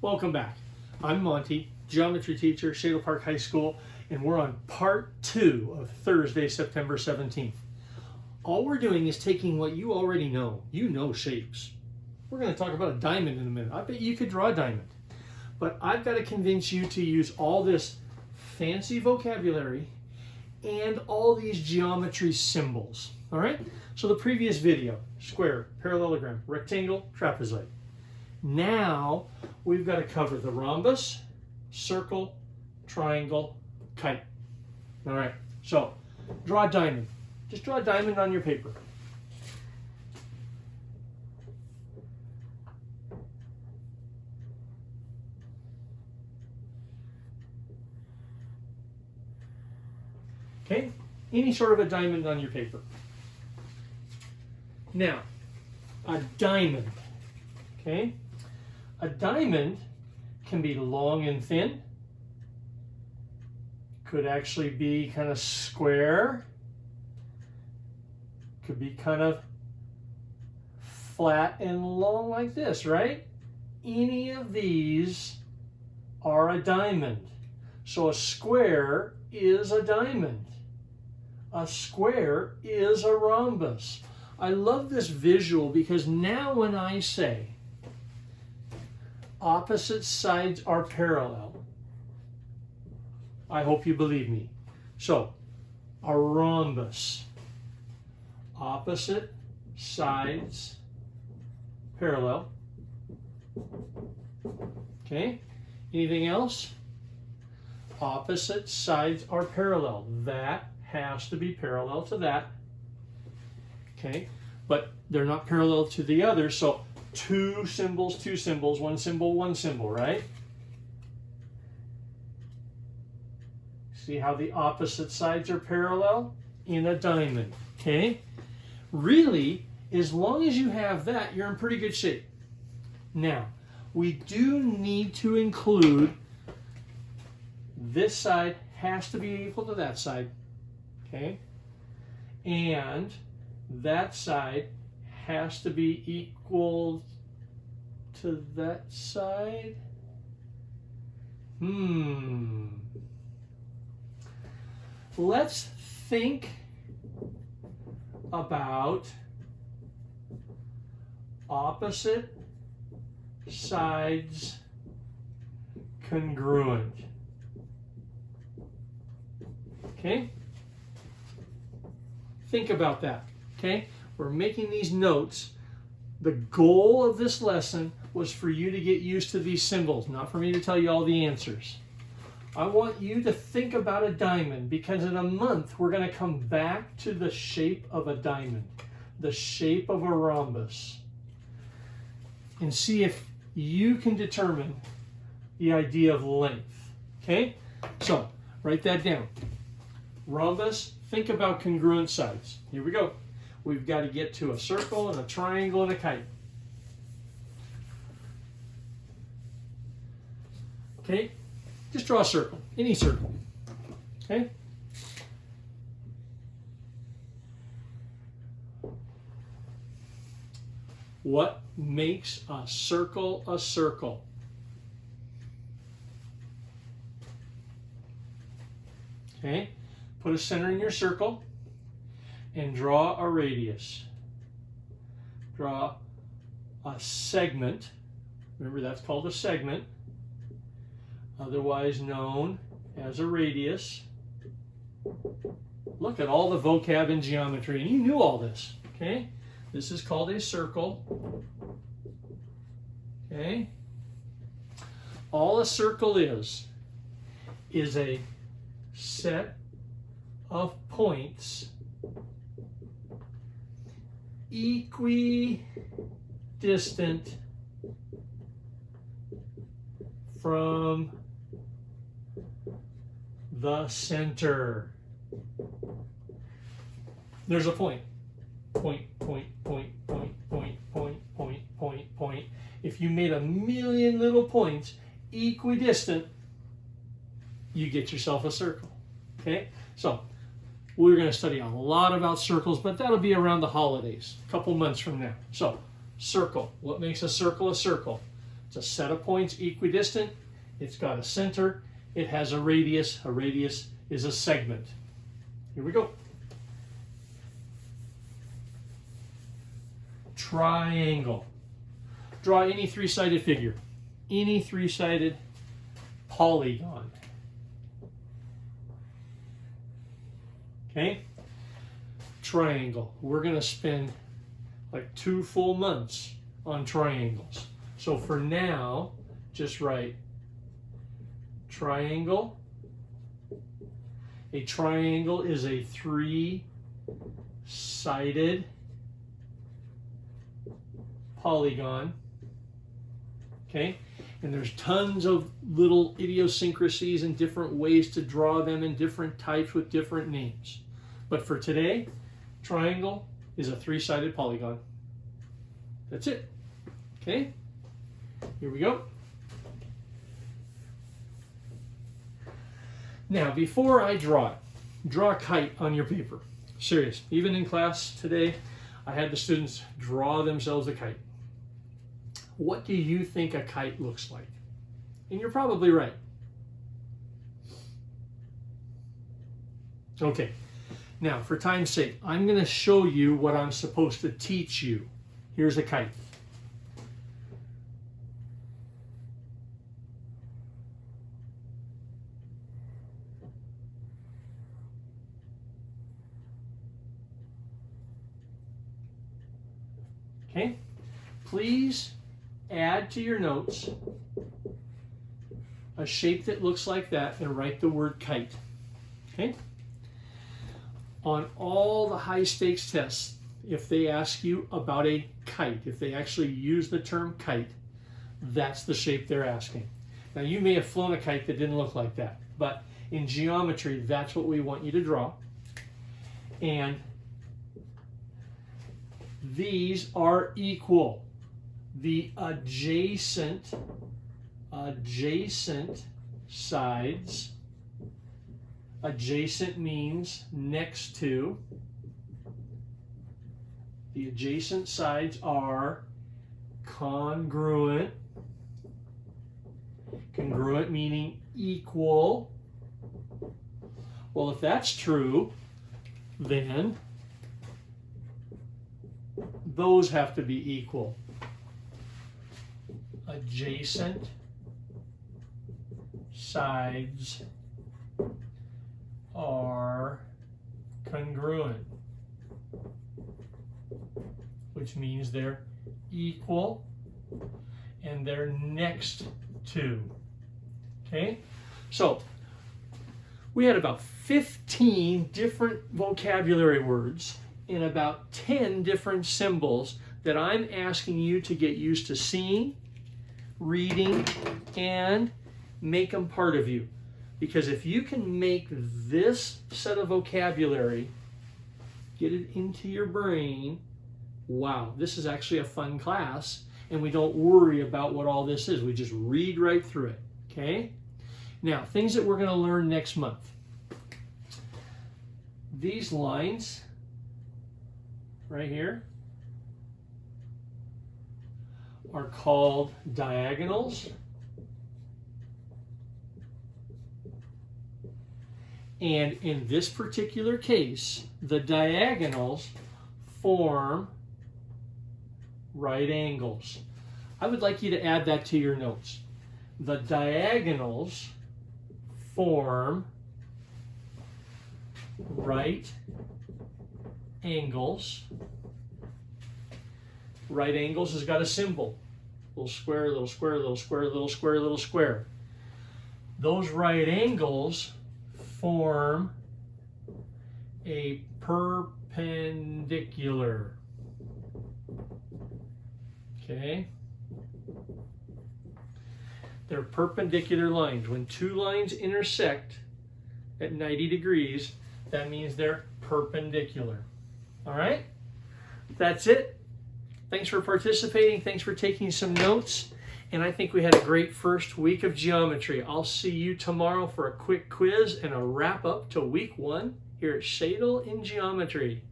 Welcome back. I'm Monty, geometry teacher, Shadle Park High School, and we're on part 2 of Thursday, September 17th. All we're doing is taking what you already know. You know shapes. We're going to talk about a diamond in a minute. I bet you could draw a diamond. But I've got to convince you to use all this fancy vocabulary and all these geometry symbols. All right? So the previous video, square, parallelogram, rectangle, trapezoid. Now we've got to cover the rhombus, circle, triangle, kite. All right, so draw a diamond. Just draw a diamond on your paper. Okay, any sort of a diamond on your paper. Now, a diamond, okay? A diamond can be long and thin, could actually be kind of square, could be kind of flat and long like this, right? Any of these are a diamond. So a square is a diamond. A square is a rhombus. I love this visual because now when I say opposite sides are parallel, I hope you believe me. So, a rhombus, opposite sides parallel. Okay, anything else? Opposite sides are parallel. That has to be parallel to that. Okay, but they're not parallel to the other, so two symbols, one symbol, right? See how the opposite sides are parallel in a diamond, okay? Really, as long as you have that, you're in pretty good shape. Now, we do need to include this side has to be equal to that side, okay? And that side has to be equal to that side. Let's think about opposite sides congruent. Okay? Think about that. Okay? We're making these notes. The goal of this lesson was for you to get used to these symbols, not for me to tell you all the answers. I want you to think about a diamond because in a month we're going to come back to the shape of a diamond, the shape of a rhombus, and see if you can determine the idea of length. Okay? So, write that down. Rhombus, think about congruent sides. Here we go. We've got to get to a circle and a triangle and a kite. Okay? Just draw a circle, any circle. Okay? What makes a circle a circle? Okay? Put a center in your circle and draw a radius. Draw a segment. Remember, that's called a segment, otherwise known as a radius. Look at all the vocab in geometry, and you knew all this, okay? This is called a circle, okay? All a circle is a set of points equidistant from the center. There's a point. Point. If you made a million little points equidistant, you get yourself a circle. Okay? So, we're going to study a lot about circles, but that'll be around the holidays, a couple months from now. So, circle. What makes a circle a circle? It's a set of points equidistant. It's got a center. It has a radius. A radius is a segment. Here we go. Triangle. Draw any three-sided figure. Any three-sided polygon. Okay? Triangle. We're going to spend like 2 full months on triangles. So for now, just write triangle. A triangle is a three-sided polygon. Okay? And there's tons of little idiosyncrasies and different ways to draw them in different types with different names. But for today, triangle is a three-sided polygon. That's it. Okay? Here we go. Now, before I draw a kite on your paper. Serious. Even in class today, I had the students draw themselves a kite. What do you think a kite looks like? And you're probably right. Okay. Now, for time's sake, I'm going to show you what I'm supposed to teach you. Here's a kite. Okay? Please add to your notes a shape that looks like that and write the word kite. Okay? On all the high stakes tests, if they ask you about a kite, if they actually use the term kite, that's the shape they're asking. Now you may have flown a kite that didn't look like that, but in geometry, that's what we want you to draw. And these are equal. The adjacent sides. Adjacent means next to. The adjacent sides are congruent. Congruent meaning equal. Well, if that's true, then those have to be equal. Adjacent sides are congruent, which means they're equal and they're next to. Okay? So, we had about 15 different vocabulary words and about 10 different symbols that I'm asking you to get used to seeing, reading, and make them part of you. Because if you can make this set of vocabulary, get it into your brain, wow, this is actually a fun class, and we don't worry about what all this is. We just read right through it, okay? Now, things that we're going to learn next month. These lines right here are called diagonals. And in this particular case, the diagonals form right angles. I would like you to add that to your notes. The diagonals form right angles. Right angles has got a symbol. Little square, little square, little square, little square, little square. Those right angles form a perpendicular. Okay? They're perpendicular lines. When two lines intersect at 90 degrees, that means they're perpendicular. All right? That's it. Thanks for participating. Thanks for taking some notes. And I think we had a great first week of geometry. I'll see you tomorrow for a quick quiz and a wrap up to week 1 here at Shadle in Geometry.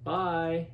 Bye.